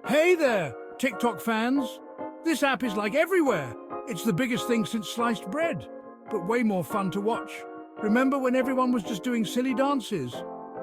Hey there, TikTok fans! This app is like everywhere. It's the biggest thing since sliced bread, but way more fun to watch. Remember when everyone was just doing silly dances?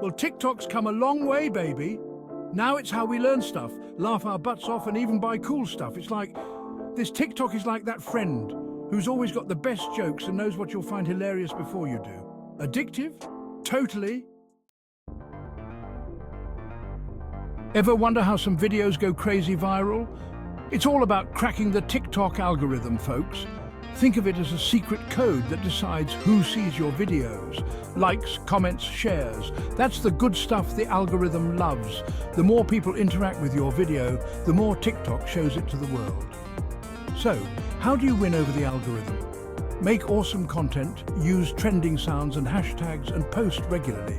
Well, TikTok's come a long way, baby. Now it's how we learn stuff, laugh our butts off, and even buy cool stuff. This TikTok is like that friend who's always got the best jokes and knows what you'll find hilarious before you do. Addictive? Totally. Ever wonder how some videos go crazy viral? It's all about cracking the TikTok algorithm, folks. Think of it as a secret code that decides who sees your videos. Likes, comments, shares. That's the good stuff the algorithm loves. The more people interact with your video, the more TikTok shows it to the world. So, how do you win over the algorithm? Make awesome content, use trending sounds and hashtags, and post regularly.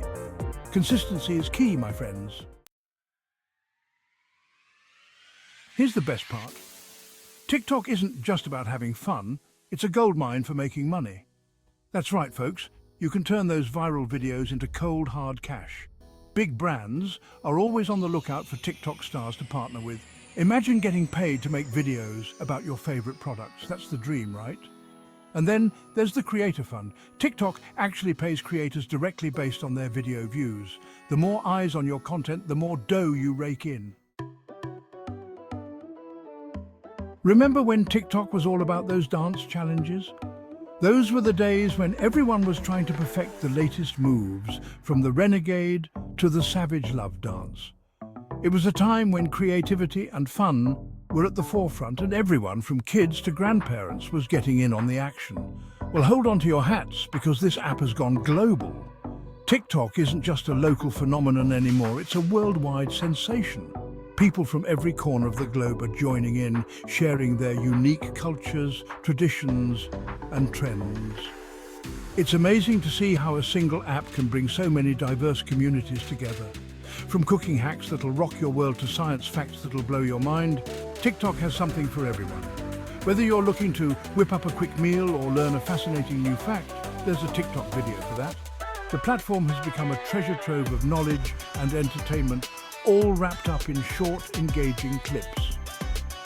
Consistency is key, my friends. Here's the best part. TikTok isn't just about having fun, it's a goldmine for making money. That's right, folks. You can turn those viral videos into cold, hard cash. Big brands are always on the lookout for TikTok stars to partner with. Imagine getting paid to make videos about your favorite products. That's the dream, right? And then there's the Creator Fund. TikTok actually pays creators directly based on their video views. The more eyes on your content, the more dough you rake in. Remember when TikTok was all about those dance challenges? Those were the days when everyone was trying to perfect the latest moves, from the renegade to the savage love dance. It was a time when creativity and fun were at the forefront, and everyone, from kids to grandparents, was getting in on the action. Well, hold on to your hats, because this app has gone global. TikTok isn't just a local phenomenon anymore, it's a worldwide sensation. People from every corner of the globe are joining in, sharing their unique cultures, traditions, and trends. It's amazing to see how a single app can bring so many diverse communities together. From cooking hacks that'll rock your world to science facts that'll blow your mind, TikTok has something for everyone. Whether you're looking to whip up a quick meal or learn a fascinating new fact, there's a TikTok video for that. The platform has become a treasure trove of knowledge and entertainment, all wrapped up in short, engaging clips.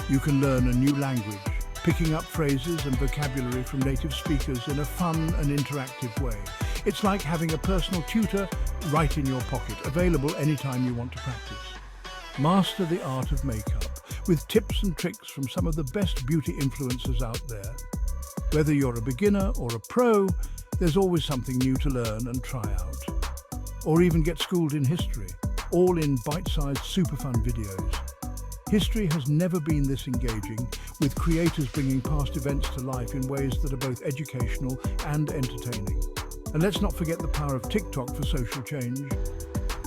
You can learn a new language, picking up phrases and vocabulary from native speakers in a fun and interactive way. It's like having a personal tutor right in your pocket, available anytime you want to practice. Master the art of makeup with tips and tricks from some of the best beauty influencers out there. Whether you're a beginner or a pro, there's always something new to learn and try out. Or even get schooled in history, all in bite-sized, super fun videos. History has never been this engaging, with creators bringing past events to life in ways that are both educational and entertaining. And let's not forget the power of TikTok for social change.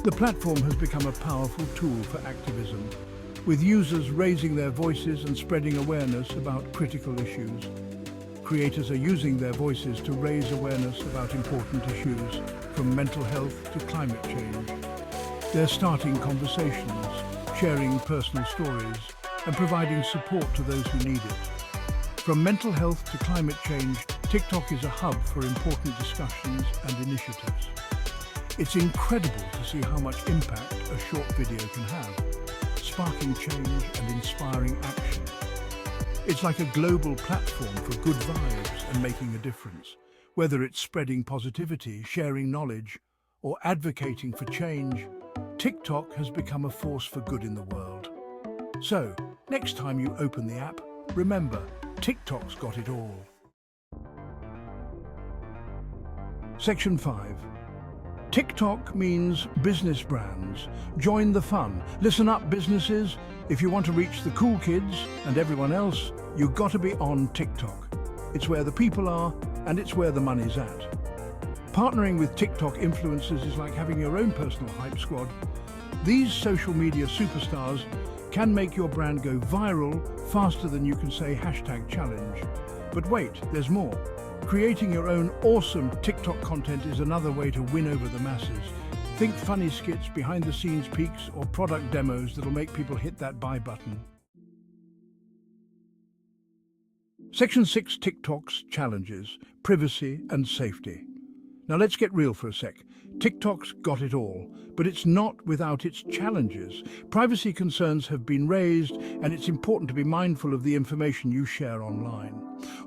The platform has become a powerful tool for activism, with users raising their voices and spreading awareness about critical issues. Creators are using their voices to raise awareness about important issues, from mental health to climate change. They're starting conversations, sharing personal stories, and providing support to those who need it. From mental health to climate change, TikTok is a hub for important discussions and initiatives. It's incredible to see how much impact a short video can have, sparking change and inspiring action. It's like a global platform for good vibes and making a difference. Whether it's spreading positivity, sharing knowledge, or advocating for change, TikTok has become a force for good in the world. So, next time you open the app, remember, TikTok's got it all. Section 5. TikTok means business brands. Join the fun. Listen up, businesses. If you want to reach the cool kids and everyone else, you've got to be on TikTok. It's where the people are, and it's where the money's at. Partnering with TikTok influencers is like having your own personal hype squad. These social media superstars can make your brand go viral faster than you can say #challenge. But wait, there's more. Creating your own awesome TikTok content is another way to win over the masses. Think funny skits, behind-the-scenes peeks, or product demos that'll make people hit that buy button. Section 6, TikTok's challenges, privacy and safety. Now let's get real for a sec. TikTok's got it all, but it's not without its challenges. Privacy concerns have been raised, and it's important to be mindful of the information you share online.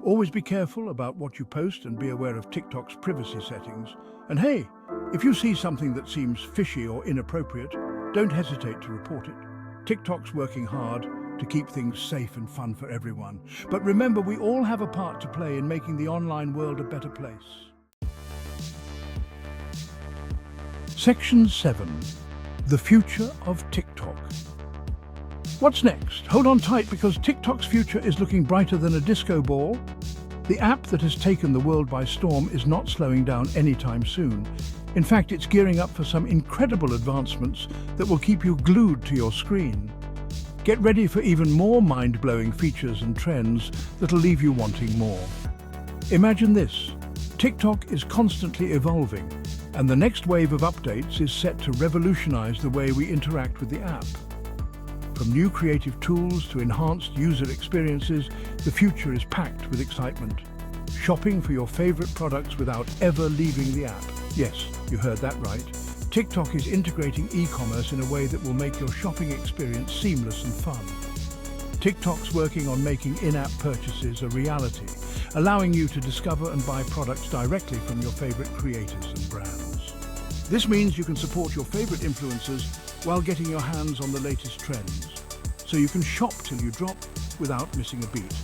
Always be careful about what you post and be aware of TikTok's privacy settings. And hey, if you see something that seems fishy or inappropriate, don't hesitate to report it. TikTok's working hard to keep things safe and fun for everyone. But remember, we all have a part to play in making the online world a better place. Section 7. The future of TikTok. What's next? Hold on tight, because TikTok's future is looking brighter than a disco ball. The app that has taken the world by storm is not slowing down anytime soon. In fact, it's gearing up for some incredible advancements that will keep you glued to your screen. Get ready for even more mind-blowing features and trends that'll leave you wanting more. Imagine this. TikTok is constantly evolving, and the next wave of updates is set to revolutionize the way we interact with the app. From new creative tools to enhanced user experiences, the future is packed with excitement. Shopping for your favorite products without ever leaving the app. Yes, you heard that right. TikTok is integrating e-commerce in a way that will make your shopping experience seamless and fun. TikTok's working on making in-app purchases a reality, allowing you to discover and buy products directly from your favorite creators and brands. This means you can support your favorite influencers while getting your hands on the latest trends, so you can shop till you drop without missing a beat.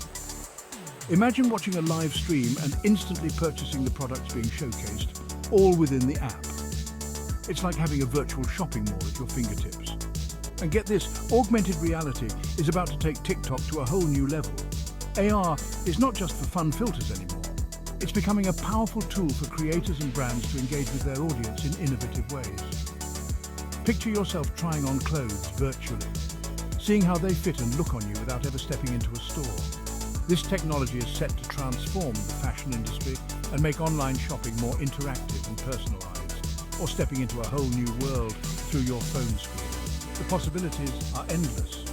Imagine watching a live stream and instantly purchasing the products being showcased, all within the app. It's like having a virtual shopping mall at your fingertips. And get this, augmented reality is about to take TikTok to a whole new level. AR is not just for fun filters anymore. It's becoming a powerful tool for creators and brands to engage with their audience in innovative ways. Picture yourself trying on clothes virtually, seeing how they fit and look on you without ever stepping into a store. This technology is set to transform the fashion industry and make online shopping more interactive and personalized, or stepping into a whole new world through your phone screen. The possibilities are endless.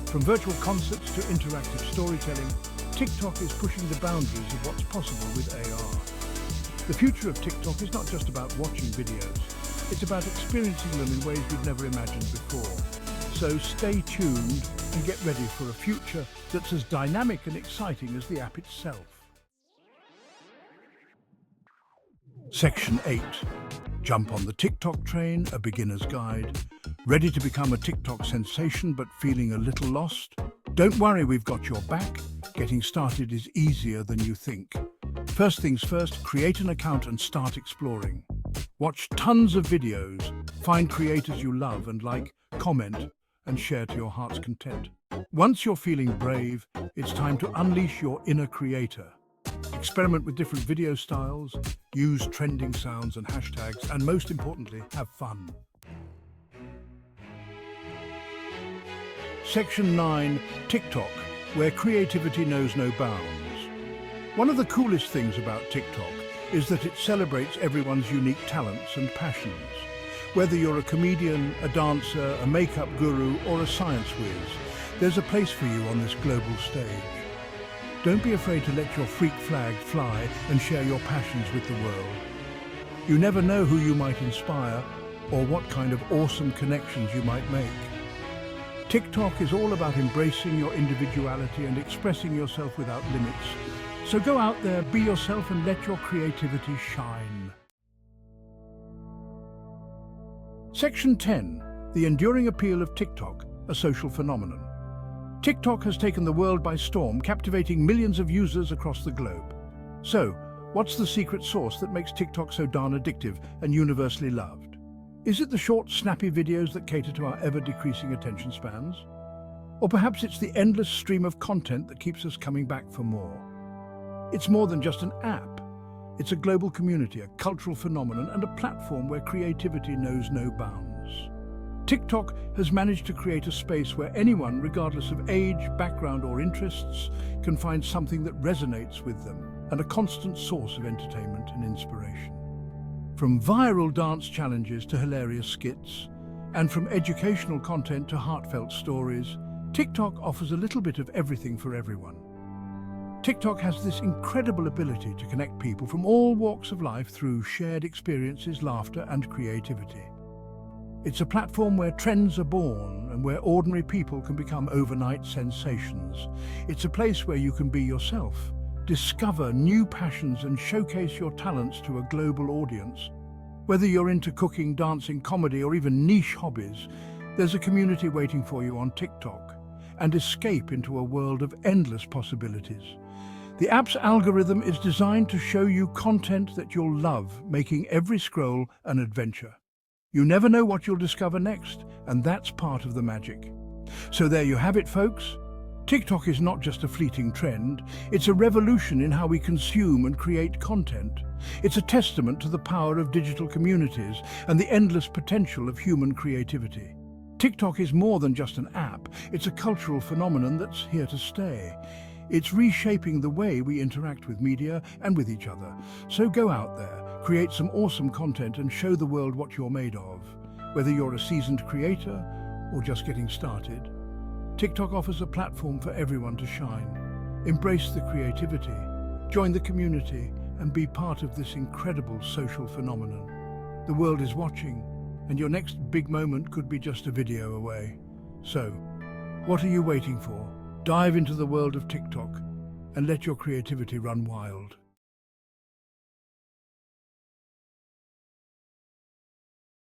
From virtual concerts to interactive storytelling, TikTok is pushing the boundaries of what's possible with AR. The future of TikTok is not just about watching videos, it's about experiencing them in ways we've never imagined before. So stay tuned and get ready for a future that's as dynamic and exciting as the app itself. Section 8. Jump on the TikTok train, a beginner's guide. Ready to become a TikTok sensation but feeling a little lost? Don't worry, we've got your back. Getting started is easier than you think. First things first, create an account and start exploring. Watch tons of videos, find creators you love and like, comment, and share to your heart's content. Once you're feeling brave, it's time to unleash your inner creator. Experiment with different video styles, use trending sounds and hashtags, and most importantly, have fun. Section 9. TikTok, where creativity knows no bounds. One of the coolest things about TikTok is that it celebrates everyone's unique talents and passions. Whether you're a comedian, a dancer, a makeup guru, or a science whiz, there's a place for you on this global stage. Don't be afraid to let your freak flag fly and share your passions with the world. You never know who you might inspire or what kind of awesome connections you might make. TikTok is all about embracing your individuality and expressing yourself without limits. So go out there, be yourself, and let your creativity shine. Section 10. The enduring appeal of TikTok, a social phenomenon. TikTok has taken the world by storm, captivating millions of users across the globe. So, what's the secret sauce that makes TikTok so darn addictive and universally loved? Is it the short, snappy videos that cater to our ever-decreasing attention spans? Or perhaps it's the endless stream of content that keeps us coming back for more? It's more than just an app. It's a global community, a cultural phenomenon, and a platform where creativity knows no bounds. TikTok has managed to create a space where anyone, regardless of age, background, or interests, can find something that resonates with them, and a constant source of entertainment and inspiration. From viral dance challenges to hilarious skits, and from educational content to heartfelt stories, TikTok offers a little bit of everything for everyone. TikTok has this incredible ability to connect people from all walks of life through shared experiences, laughter, and creativity. It's a platform where trends are born and where ordinary people can become overnight sensations. It's a place where you can be yourself, discover new passions, and showcase your talents to a global audience. Whether you're into cooking, dancing, comedy, or even niche hobbies, there's a community waiting for you on TikTok. And escape into a world of endless possibilities. The app's algorithm is designed to show you content that you'll love, making every scroll an adventure. You never know what you'll discover next, and that's part of the magic. So there you have it, folks. TikTok is not just a fleeting trend, it's a revolution in how we consume and create content. It's a testament to the power of digital communities and the endless potential of human creativity. TikTok is more than just an app, it's a cultural phenomenon that's here to stay. It's reshaping the way we interact with media and with each other. So go out there, create some awesome content and show the world what you're made of. Whether you're a seasoned creator or just getting started, TikTok offers a platform for everyone to shine. Embrace the creativity, join the community, and be part of this incredible social phenomenon. The world is watching, and your next big moment could be just a video away. So, what are you waiting for? Dive into the world of TikTok and let your creativity run wild.